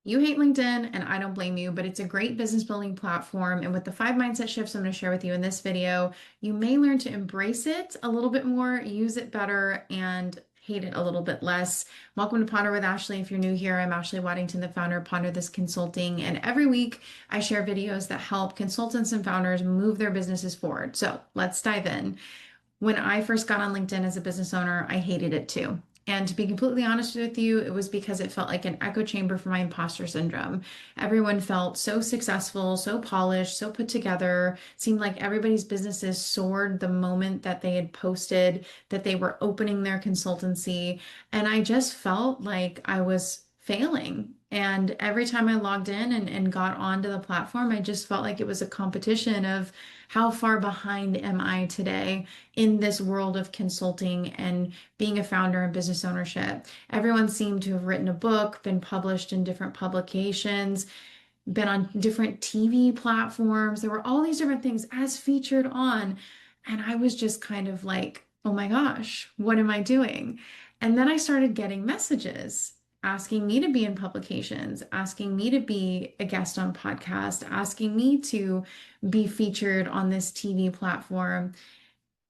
You hate LinkedIn, and I don't blame you, but it's a great business building platform. And with the 5 mindset shifts I'm going to share with you in this video, you may learn to embrace it a little bit more, use it better, and hate it a little bit less. Welcome to Ponder with Ashley. If you're new here, I'm Ashley Waddington, the founder of Ponder This Consulting. And every week I share videos that help consultants and founders move their businesses forward. So let's dive in. When I first got on LinkedIn as a business owner, I hated it too. And to be completely honest with you, it was because it felt like an echo chamber for my imposter syndrome. Everyone felt so successful, so polished, so put together. Seemed like everybody's businesses soared the moment that they had posted that they were opening their consultancy. And I just felt like I was failing. And every time I logged in and got onto the platform, I just felt like it was a competition of how far behind am I today in this world of consulting and being a founder and business ownership. Everyone seemed to have written a book, been published in different publications, been on different TV platforms. There were all these different things as featured on. And I was just kind of like, oh my gosh, what am I doing? And then I started getting messages asking me to be in publications, asking me to be a guest on podcast, asking me to be featured on this TV platform.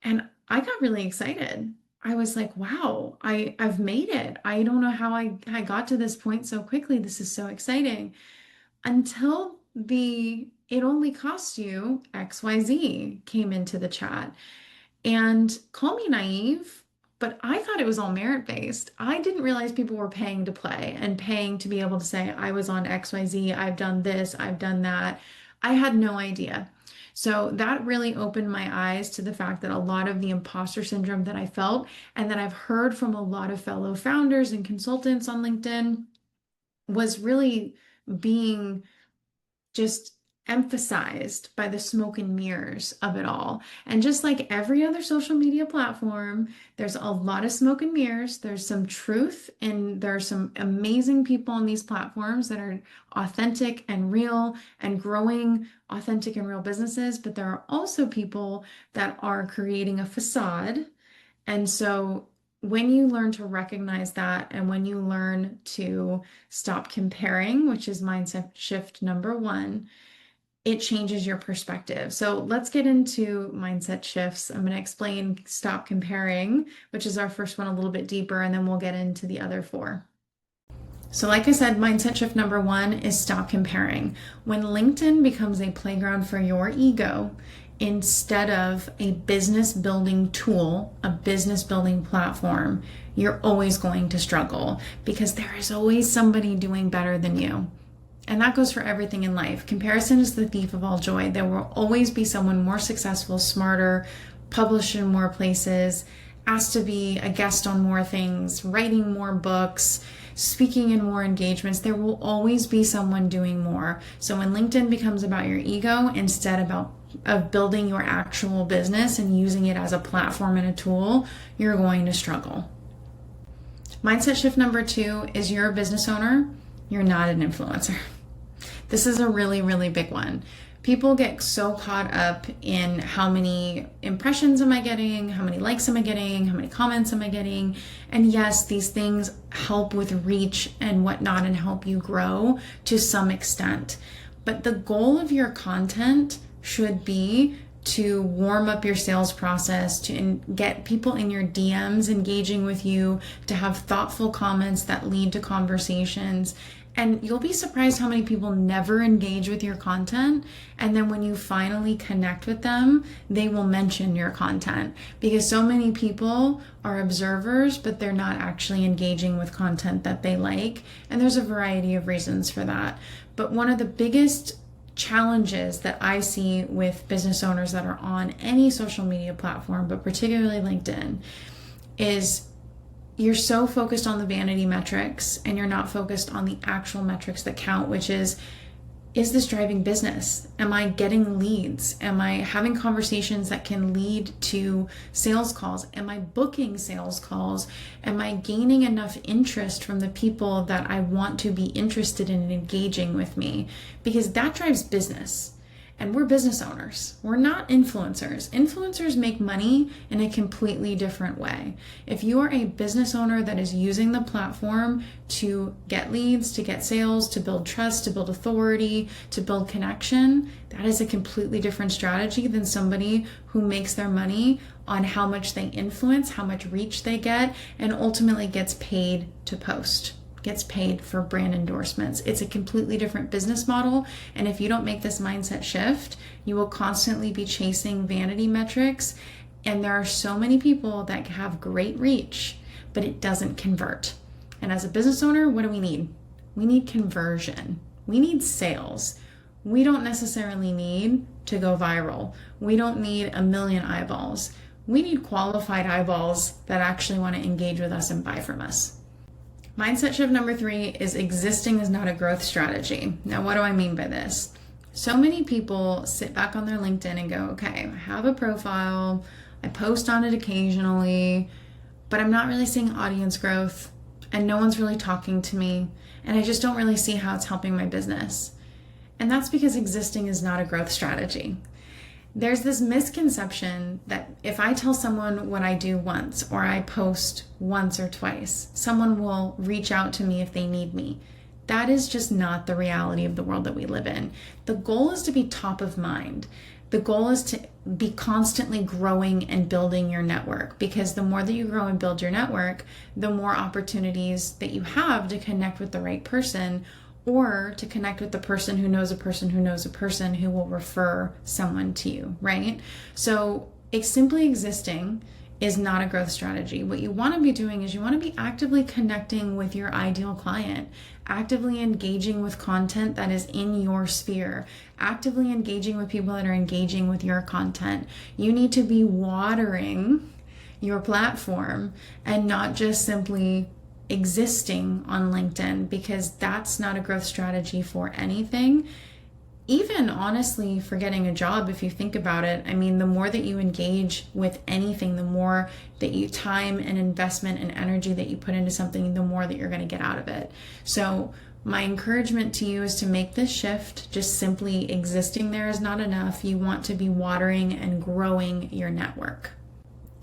And I got really excited. I was like, wow, I've made it. I don't know how I got to this point so quickly. This is so exciting. Until the it only costs you XYZ came into the chat. And call me naive, but I thought it was all merit-based. I didn't realize people were paying to play and paying to be able to say, I was on XYZ, I've done this, I've done that. I had no idea. So that really opened my eyes to the fact that a lot of the imposter syndrome that I felt and that I've heard from a lot of fellow founders and consultants on LinkedIn was really being just emphasized by the smoke and mirrors of it all. And just like every other social media platform, there's a lot of smoke and mirrors. There's some truth, and there are some amazing people on these platforms that are authentic and real and growing authentic and real businesses. But there are also people that are creating a facade. And so when you learn to recognize that, and when you learn to stop comparing, which is mindset shift number one, it changes your perspective. So let's get into mindset shifts. I'm going to explain stop comparing, which is our first one, a little bit deeper, and then we'll get into the other four. So like I said, mindset shift number one is stop comparing. When LinkedIn becomes a playground for your ego, instead of a business building tool, a business building platform, you're always going to struggle because there is always somebody doing better than you. And that goes for everything in life. Comparison is the thief of all joy. There will always be someone more successful, smarter, published in more places, asked to be a guest on more things, writing more books, speaking in more engagements. There will always be someone doing more. So when LinkedIn becomes about your ego instead of building your actual business and using it as a platform and a tool, you're going to struggle. Mindset shift number two is you're a business owner. You're not an influencer. This is a really, really big one. People get so caught up in how many impressions am I getting, how many likes am I getting, how many comments am I getting. And yes, these things help with reach and whatnot and help you grow to some extent. But the goal of your content should be to warm up your sales process, to get people in your DMs engaging with you, to have thoughtful comments that lead to conversations. And you'll be surprised how many people never engage with your content. And then when you finally connect with them, they will mention your content because so many people are observers, but they're not actually engaging with content that they like. And there's a variety of reasons for that. But one of the biggest challenges that I see with business owners that are on any social media platform, but particularly LinkedIn, is you're so focused on the vanity metrics and you're not focused on the actual metrics that count, which is this driving business? Am I getting leads? Am I having conversations that can lead to sales calls? Am I booking sales calls? Am I gaining enough interest from the people that I want to be interested in engaging with me? Because that drives business. And we're business owners. We're not influencers. Influencers make money in a completely different way. If you are a business owner that is using the platform to get leads, to get sales, to build trust, to build authority, to build connection, that is a completely different strategy than somebody who makes their money on how much they influence, how much reach they get, and ultimately gets paid to post, gets paid for brand endorsements. It's a completely different business model. And if you don't make this mindset shift, you will constantly be chasing vanity metrics. And there are so many people that have great reach, but it doesn't convert. And as a business owner, what do we need? We need conversion. We need sales. We don't necessarily need to go viral. We don't need 1 million eyeballs. We need qualified eyeballs that actually want to engage with us and buy from us. Mindset shift number 3 is existing is not a growth strategy. Now, what do I mean by this? So many people sit back on their LinkedIn and go, okay, I have a profile, I post on it occasionally, but I'm not really seeing audience growth and no one's really talking to me, and I just don't really see how it's helping my business. And that's because existing is not a growth strategy. There's this misconception that if I tell someone what I do once, or I post once or twice, someone will reach out to me if they need me. That is just not the reality of the world that we live in. The goal is to be top of mind. The goal is to be constantly growing and building your network, because the more that you grow and build your network, the more opportunities that you have to connect with the right person, or to connect with the person who knows a person who knows a person who will refer someone to you, right? So it's simply existing is not a growth strategy. What you want to be doing is you want to be actively connecting with your ideal client, actively engaging with content that is in your sphere, actively engaging with people that are engaging with your content. You need to be watering your platform and not just simply existing on LinkedIn, because that's not a growth strategy for anything. Even honestly, for getting a job, if you think about it, I mean, the more that you engage with anything, the more that you time and investment and energy that you put into something, the more that you're going to get out of it. So my encouragement to you is to make this shift. Just simply existing there is not enough. You want to be watering and growing your network.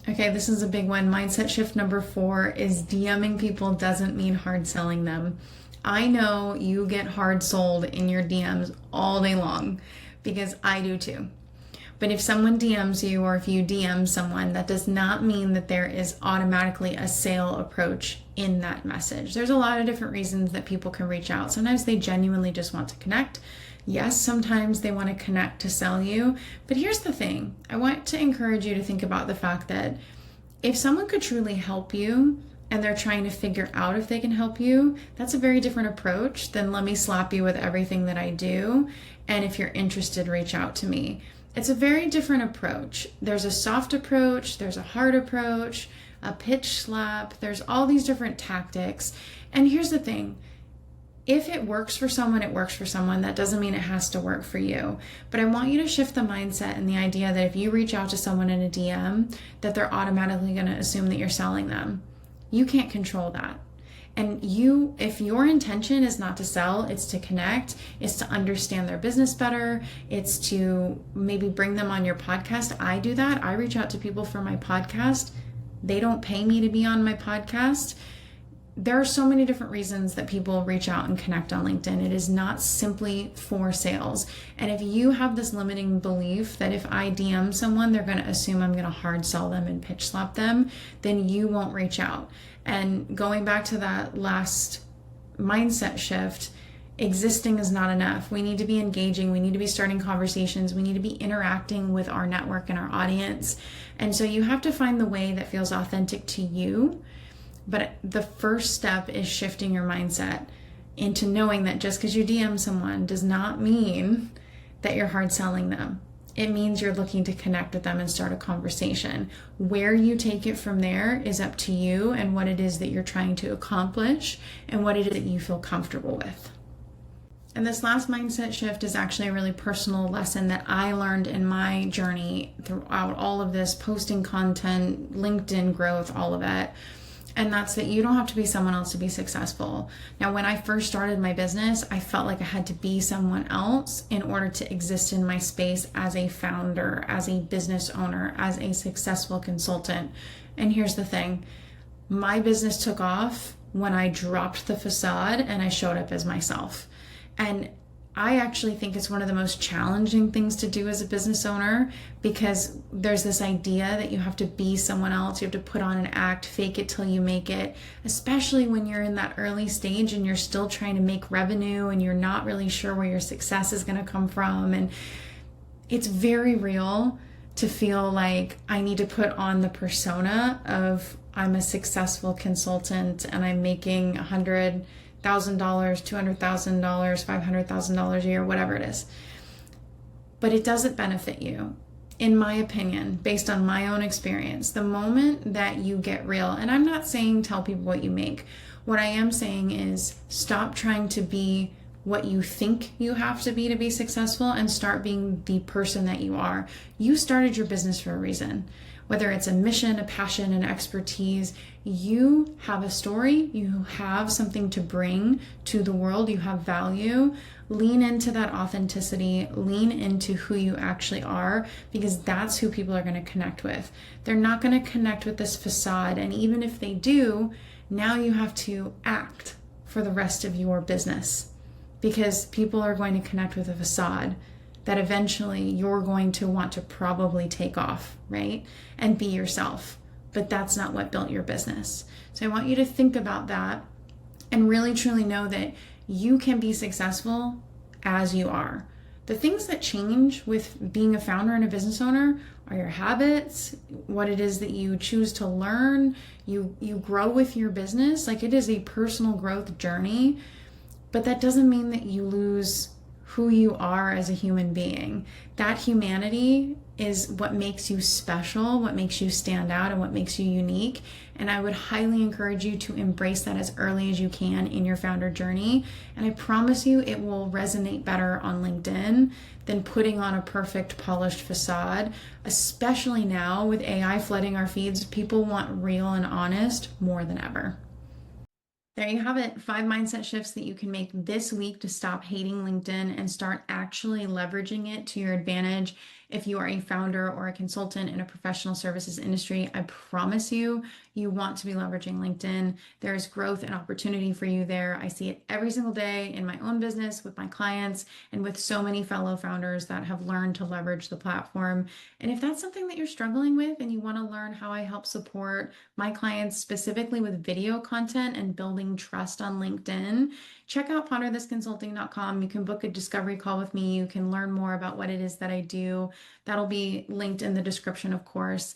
Okay, this is a big one. Mindset shift number 4 is DMing people doesn't mean hard selling them. I know you get hard sold in your DMs all day long, because I do too. But if someone DMs you, or if you DM someone, that does not mean that there is automatically a sale approach in that message. There's a lot of different reasons that people can reach out. Sometimes they genuinely just want to connect. Yes, sometimes they want to connect to sell you. But here's the thing. I want to encourage you to think about the fact that if someone could truly help you and they're trying to figure out if they can help you, that's a very different approach than let me slap you with everything that I do, and if you're interested, reach out to me. It's a very different approach. There's a soft approach, there's a hard approach, a pitch slap, there's all these different tactics. And here's the thing. If it works for someone, it works for someone. That doesn't mean it has to work for you. But I want you to shift the mindset and the idea that if you reach out to someone in a DM, that they're automatically going to assume that you're selling them. You can't control that. And if your intention is not to sell, it's to connect, it's to understand their business better, it's to maybe bring them on your podcast. I do that. I reach out to people for my podcast. They don't pay me to be on my podcast. There are so many different reasons that people reach out and connect on LinkedIn. It is not simply for sales. And if you have this limiting belief that if I DM someone, they're going to assume I'm going to hard sell them and pitch slap them, then you won't reach out. And going back to that last mindset shift, existing is not enough. We need to be engaging. We need to be starting conversations. We need to be interacting with our network and our audience. And so you have to find the way that feels authentic to you. But the first step is shifting your mindset into knowing that just because you DM someone does not mean that you're hard selling them. It means you're looking to connect with them and start a conversation. Where you take it from there is up to you, and what it is that you're trying to accomplish and what it is that you feel comfortable with. And this last mindset shift is actually a really personal lesson that I learned in my journey throughout all of this posting content, LinkedIn growth, all of it. And that's that you don't have to be someone else to be successful. Now, when I first started my business, I felt like I had to be someone else in order to exist in my space as a founder, as a business owner, as a successful consultant. And here's the thing, my business took off when I dropped the facade and I showed up as myself. And I actually think it's one of the most challenging things to do as a business owner, because there's this idea that you have to be someone else, you have to put on an act, fake it till you make it, especially when you're in that early stage and you're still trying to make revenue and you're not really sure where your success is going to come from. And it's very real to feel like I need to put on the persona of I'm a successful consultant and I'm making $100,000, $200,000, $500,000 a year, whatever it is. But it doesn't benefit you, in my opinion, based on my own experience. The moment that you get real, and I'm not saying tell people what you make. What I am saying is stop trying to be what you think you have to be successful and start being the person that you are. You started your business for a reason. Whether it's a mission, a passion, an expertise, you have a story, you have something to bring to the world, you have value. Lean into that authenticity, lean into who you actually are, because that's who people are going to connect with. They're not going to connect with this facade, and even if they do, now you have to act for the rest of your business, because people are going to connect with a facade that eventually you're going to want to probably take off, right? And be yourself. But that's not what built your business. So I want you to think about that and really truly know that you can be successful as you are. The things that change with being a founder and a business owner are your habits, what it is that you choose to learn. You grow with your business. Like, it is a personal growth journey, but that doesn't mean that you lose who you are as a human being. That humanity is what makes you special, what makes you stand out, and what makes you unique. And I would highly encourage you to embrace that as early as you can in your founder journey. And I promise you it will resonate better on LinkedIn than putting on a perfect polished facade, especially now with AI flooding our feeds. People want real and honest more than ever. There you have it, 5 mindset shifts that you can make this week to stop hating LinkedIn and start actually leveraging it to your advantage. If you are a founder or a consultant in a professional services industry, I promise you, you want to be leveraging LinkedIn. There is growth and opportunity for you there. I see it every single day in my own business, with my clients, and with so many fellow founders that have learned to leverage the platform. And if that's something that you're struggling with and you want to learn how I help support my clients specifically with video content and building trust on LinkedIn, check out ponderthisconsulting.com. You can book a discovery call with me. You can learn more about what it is that I do. That'll be linked in the description, of course.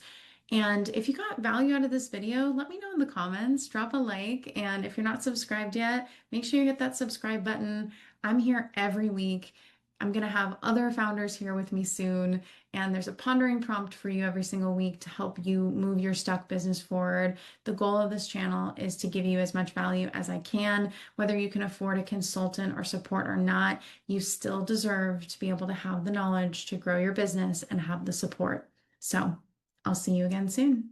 And if you got value out of this video, let me know in the comments, drop a like. And if you're not subscribed yet, make sure you hit that subscribe button. I'm here every week. I'm going to have other founders here with me soon. And there's a pondering prompt for you every single week to help you move your stuck business forward. The goal of this channel is to give you as much value as I can. Whether you can afford a consultant or support or not, you still deserve to be able to have the knowledge to grow your business and have the support. So I'll see you again soon.